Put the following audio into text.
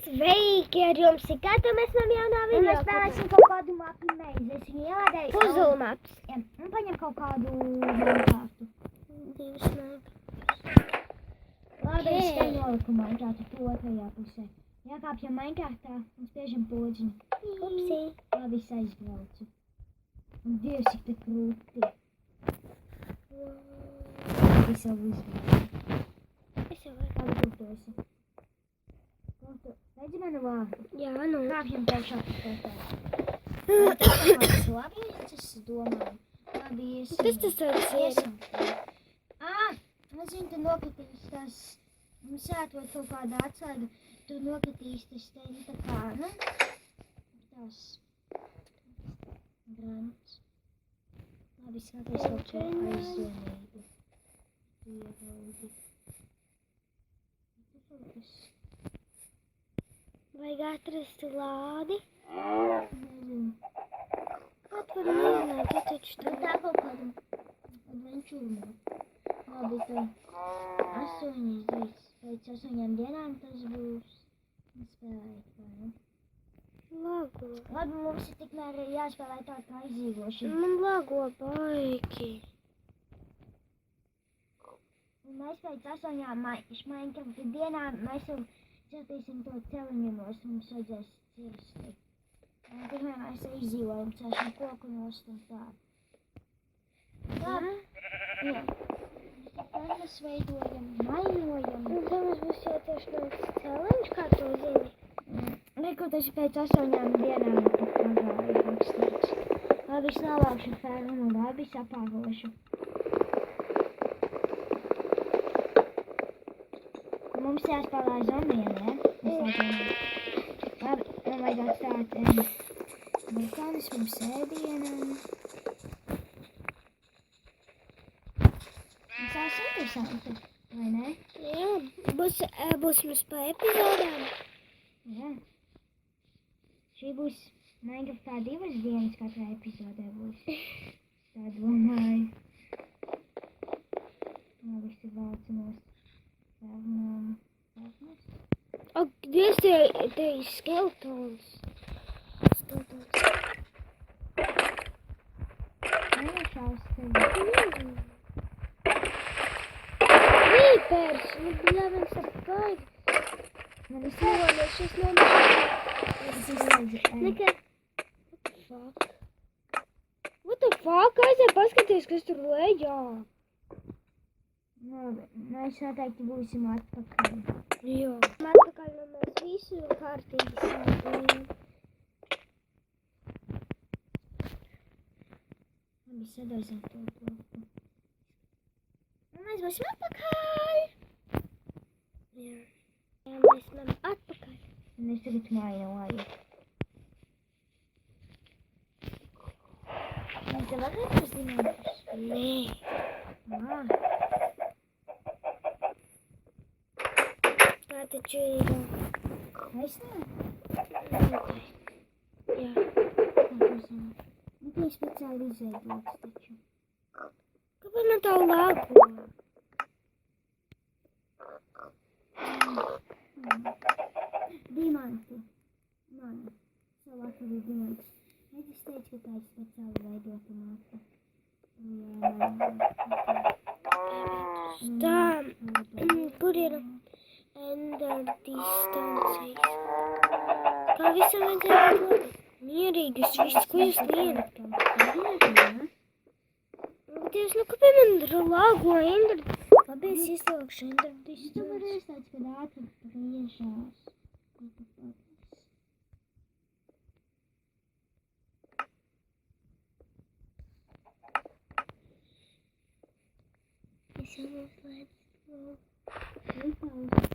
Sveiki, ar jums ir kāda mēs no jaunā Un video. mēs spēlēsim kaut kādu mapu meizi. Es viņu ielādēju. Puzzle maps. Jā, un paņem kaut kādu Minecraftu. Divas maps. Labi, es te noliku Minecraftu tu otrajā pusē. Jākāpjam Minecraftā un spiežam podziņu. Upsi. Labi, es aizbraucu. Un Dievs, cik te krūti. Es jau uzbraucu. Es jau varu. Labi, kur tu esi? Redzi manu vārdu? Jā, nu. Kāpjam tev šāpatā. Tas labi, es domāju. Labi, iesim. Kas tas tāds ir? Iesim. Es zinu, tu nokritīs tas. Mums jāatrod kaut kāda atslēga. Tu nokritīs tas te, nu tā kā, nu. Tas. Grants. Labi, skaties kaut ko aizdomīgi. Iegaudi. Vajag atrast lādi. Nezinu. Atvaru nezināju, ka taču Nu tā. tā kaut kāda advenčūra. Labi, tad 8 rīts. Pēc 8 dienām tas būs spēlēt, vai ne? Lago. Labi, mums ir tikmēr jāspēlē tā kā izdzīvošana. Man lago baigi. Un mēs pēc 8 Minecraft dienām mēs jau celtīsim to celiņu nost, mums vajadzēs cirsti. Tikmēr mēs izdzīvojam, celšam koku nost un tā. Tā? Jā. Tad mēs veidojam, mainojam. Un tad mums būs jau tieši tāds celiņš, kā tu zini. Reku, tas ir pēc 8 dienām pagāja rakstīts. Labi, es nolākšu fermu, labi, sapārošu. Mums jāspēlē zombijiem, ne? Labi, man vajag atstāt vulkānus mums ēdienam. Tas interesanti, vai ne? Jā, būs mums pa epizodām. Jā. Šī būs Minecraftā 2 dienas katrā epizodē būs. Tā domāju. Labi, es te vācu nost. Ak, Dievs, te ir skeletons. Skeletons. Nešaus tevi. Creepers! Nu, bļāviens ar baigi. Man ir Nomies, šis nomies. Es izslēdzu. Nekā. What the fuck? What the fuck? Aiziet paskaties, kas tur lejā. Labi, mēs noteikti būsim atpakaļ. Jā. Atpakaļ no mēs visu kārtīgi sākām. Labi, sadozam to bloku. Un mēs būsim atpakaļ. Jā. Jā, mēs esam atpakaļ. Un es tagad mainoju. Mēs tev varam uzzināt? Nē. Tā taču ir. Es ne? Jā. Nu, tu speciāli izveidots taču. Kāpēc man tā lago? Dimanti. Mani. Savāk arī dimanti. Es teicu, ka tā ir speciāli veidota māte. Tā. Kur ir ender distancijas? Kā visam vajadzēja būt labi? Mierīgas viss, ko jūs lienat? Dievs, nu kāpēc man lago ender? Labi, es iesaukšu ender Tu distancijas. vari iestāst, kad ātri griežās. Es jau noslēdzu. Nepauzi.